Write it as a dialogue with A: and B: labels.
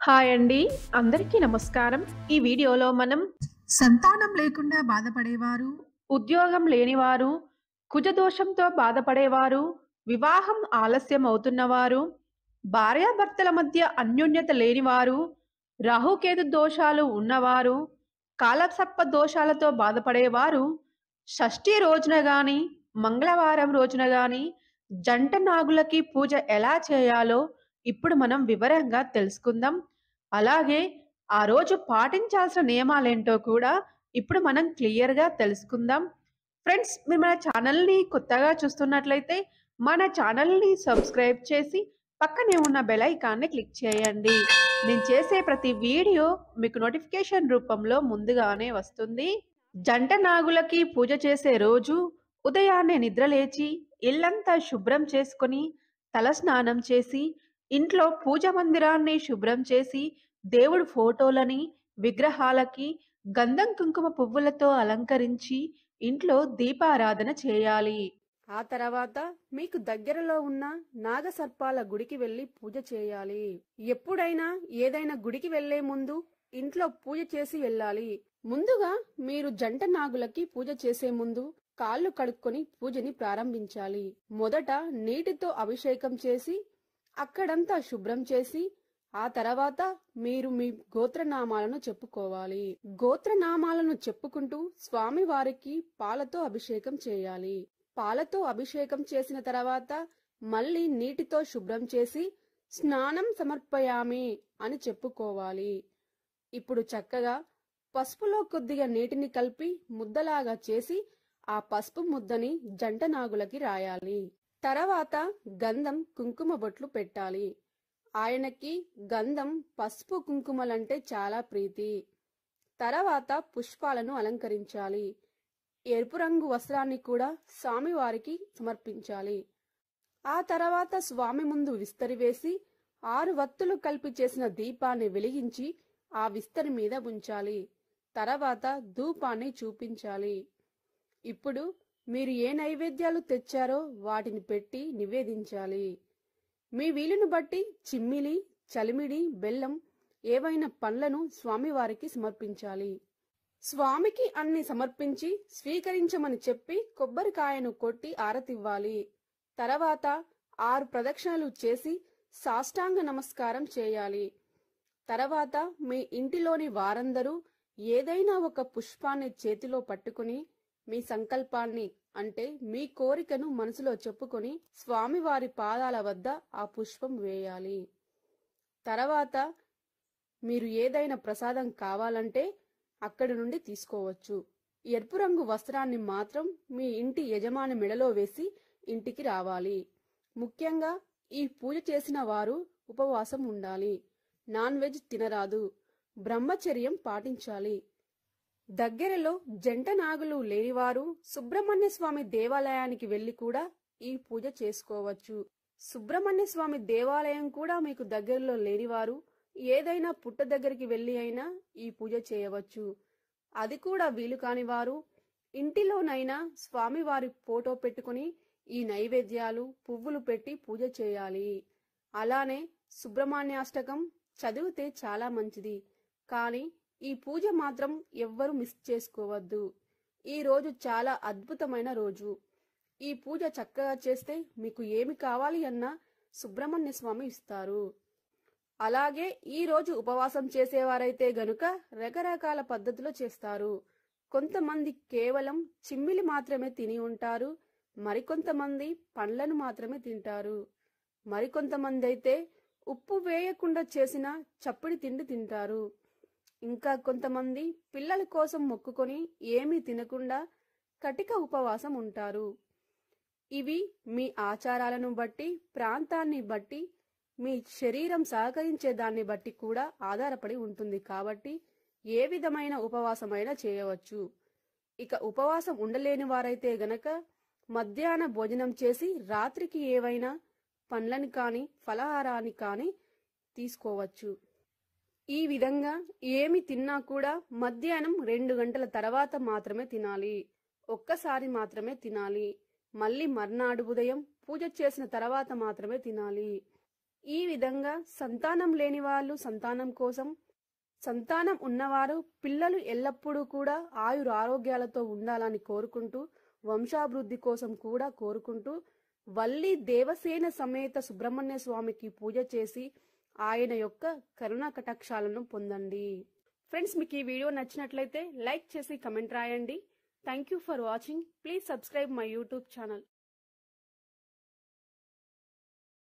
A: Hi అండి. అందరికీ నమస్కారం. ఈ వీడియోలో మనం
B: సంతానం లేకుండా బాధపడేవారు,
A: ఉద్యోగం లేనివారు, కుజదోషంతో బాధపడేవారు, వివాహం ఆలస్యం అవుతున్నవారు, భార్యాభర్తల మధ్య అన్యోన్యత లేనివారు, రాహుకేతు దోషాలు ఉన్నవారు, కాలసర్ప దోషాలతో బాధపడేవారు, షష్ఠి రోజున గాని, మంగళవారం రోజున గాని జంట నాగులకి పూజ ఎలా చేయాలో ఇప్పుడు మనం వివరంగా తెలుసుకుందాం. అలాగే ఆ రోజు పాటించాల్సిన నియమాలేంటో కూడా ఇప్పుడు మనం క్లియర్‌గా తెలుసుకుందాం. ఫ్రెండ్స్, మీరు మన ఛానల్‌ని కొత్తగా చూస్తున్నట్లయితే మన ఛానల్‌ని సబ్స్క్రైబ్ చేసి పక్కనే ఉన్న బెల్ ఐకాన్‌ని క్లిక్ చేయండి. నేను చేసే ప్రతి వీడియో మీకు నోటిఫికేషన్ రూపంలో ముందుగానే వస్తుంది. జంట నాగులకి పూజ చేసే రోజు ఉదయాన్నే నిద్రలేచి ఇల్లంతా శుభ్రం చేసుకొని తలస్నానం చేసి ఇంట్లో పూజ మందిరాన్ని శుభ్రం చేసి దేవుడి ఫోటోలని విగ్రహాలకి గంధం కుంకుమ పువ్వులతో అలంకరించి ఇంట్లో దీపారాధన చేయాలి.
C: ఆ తర్వాత మీకు దగ్గరలో ఉన్న నాగసర్పాల గుడికి వెళ్లి పూజ చేయాలి. ఎప్పుడైనా ఏదైనా గుడికి వెళ్లే ముందు ఇంట్లో పూజ చేసి వెళ్ళాలి. ముందుగా మీరు జంట నాగులకి పూజ చేసే ముందు కాళ్ళు కడుక్కొని పూజని ప్రారంభించాలి. మొదట నీటితో అభిషేకం చేసి అక్కడంతా శుభ్రం చేసి ఆ తర్వాత మీరు మీ గోత్రనామాలను చెప్పుకోవాలి. గోత్రనామాలను చెప్పుకుంటూ స్వామివారికి పాలతో అభిషేకం చేయాలి. పాలతో అభిషేకం చేసిన తర్వాత మళ్ళీ నీటితో శుభ్రం చేసి స్నానం సమర్పయామి అని చెప్పుకోవాలి. ఇప్పుడు చక్కగా పసుపులో కొద్దిగా నీటిని కలిపి ముద్దలాగా చేసి ఆ పసుపు ముద్దని జంట నాగులకి రాయాలి. తర్వాత గంధం కుంకుమ బొట్లు పెట్టాలి. ఆయనకి గంధం పసుపు కుంకుమలంటే చాలా ప్రీతి. తర్వాత పుష్పాలను అలంకరించాలి. ఎరుపు రంగు వస్త్రాన్ని కూడా స్వామివారికి సమర్పించాలి. ఆ తర్వాత స్వామి ముందు విస్తరి వేసి 6 వత్తులు కలిపి చేసిన దీపాన్ని వెలిగించి ఆ విస్తరి మీద ఉంచాలి. తర్వాత ధూపాన్ని చూపించాలి. ఇప్పుడు మీరు ఏ నైవేద్యాలు తెచ్చారో వాటిని పెట్టి నివేదించాలి. మీ వీలును బట్టి చిమ్మిలి, చలిమిడి, బెల్లం ఏవైనా పండ్లను స్వామివారికి సమర్పించాలి. స్వామికి అన్ని సమర్పించి స్వీకరించమని చెప్పి కొబ్బరికాయను కొట్టి ఆరతివ్వాలి. తర్వాత 6 ప్రదక్షిణలు చేసి సాష్టాంగ నమస్కారం చేయాలి. తర్వాత మీ ఇంటిలోని వారందరూ ఏదైనా ఒక పుష్పాన్ని చేతిలో పట్టుకుని మీ సంకల్పాన్ని అంటే మీ కోరికను మనసులో చెప్పుకొని స్వామివారి పాదాల వద్ద ఆ పుష్పం వేయాలి. తర్వాత మీరు ఏదైనా ప్రసాదం కావాలంటే అక్కడి నుండి తీసుకోవచ్చు. ఎరుపు రంగు వస్త్రాన్ని మాత్రం మీ ఇంటి యజమాని మెడలో వేసి ఇంటికి రావాలి. ముఖ్యంగా ఈ పూజ చేసిన వారు ఉపవాసం ఉండాలి. నాన్ వెజ్ తినరాదు. బ్రహ్మచర్యం పాటించాలి. దగ్గరలో జంట నాగులు లేనివారు సుబ్రహ్మణ్య స్వామి దేవాలయానికి వెళ్లి కూడా ఈ పూజ చేసుకోవచ్చు. సుబ్రహ్మణ్య స్వామి దేవాలయం కూడా మీకు దగ్గరలో లేనివారు ఏదైనా పుట్ట దగ్గరికి వెళ్లి అయినా ఈ పూజ చేయవచ్చు. అది కూడా వీలు కాని వారు ఇంటిలోనైనా స్వామివారి ఫోటో పెట్టుకుని ఈ నైవేద్యాలు పువ్వులు పెట్టి పూజ చేయాలి. అలానే సుబ్రహ్మణ్యాష్టకం చదివితే చాలా మంచిది. కానీ ఈ పూజ మాత్రం ఎవ్వరూ మిస్ చేసుకోవద్దు. ఈ రోజు చాలా అద్భుతమైన రోజు. ఈ పూజ చక్కగా చేస్తే మీకు ఏమి కావాలి అన్నా సుబ్రహ్మణ్య స్వామి ఇస్తారు. అలాగే ఈ రోజు ఉపవాసం చేసేవారైతే గనుక రకరకాల పద్ధతిలో చేస్తారు. కొంతమంది కేవలం చిమ్మిలి మాత్రమే తిని ఉంటారు. మరికొంతమంది పండ్లను మాత్రమే తింటారు. మరికొంతమంది అయితే ఉప్పు వేయకుండా చేసిన చప్పిడి తిండి తింటారు. ఇంకా కొంతమంది పిల్లల కోసం మొక్కుకొని ఏమీ తినకుండా కటిక ఉపవాసం ఉంటారు. ఇవి మీ ఆచారాలను బట్టి, ప్రాంతాన్ని బట్టి, మీ శరీరం సహకరించే దాన్ని బట్టి కూడా ఆధారపడి ఉంటుంది. కాబట్టి ఏ విధమైన ఉపవాసమైనా చేయవచ్చు. ఇక ఉపవాసం ఉండలేని వారైతే గనక మధ్యాహ్న భోజనం చేసి రాత్రికి ఏవైనా పండ్లని కాని ఫలహారాన్ని కాని తీసుకోవచ్చు. ఈ విధంగా ఏమి తిన్నా కూడా మధ్యాహ్నం 2 గంటల తర్వాత మాత్రమే తినాలి. ఒక్కసారి మాత్రమే తినాలి. మళ్ళీ మర్నాడు ఉదయం పూజ చేసిన తర్వాత మాత్రమే తినాలి. ఈ విధంగా సంతానం లేని వాళ్ళు సంతానం కోసం, సంతానం ఉన్నవారు పిల్లలు ఎల్లప్పుడూ కూడా ఆయురారోగ్యాలతో ఉండాలని కోరుకుంటూ, వంశాభివృద్ధి కోసం కూడా కోరుకుంటూ వల్లి దేవసేన సమేత సుబ్రహ్మణ్య స్వామికి పూజ చేసి ఆయన యొక్క కరుణా కటాక్షాలను పొందండి. ఫ్రెండ్స్, మీకు ఈ వీడియో నచ్చినట్లయితే లైక్ చేసి కమెంట్ రాయండి. Thank you for watching. Please subscribe my YouTube channel.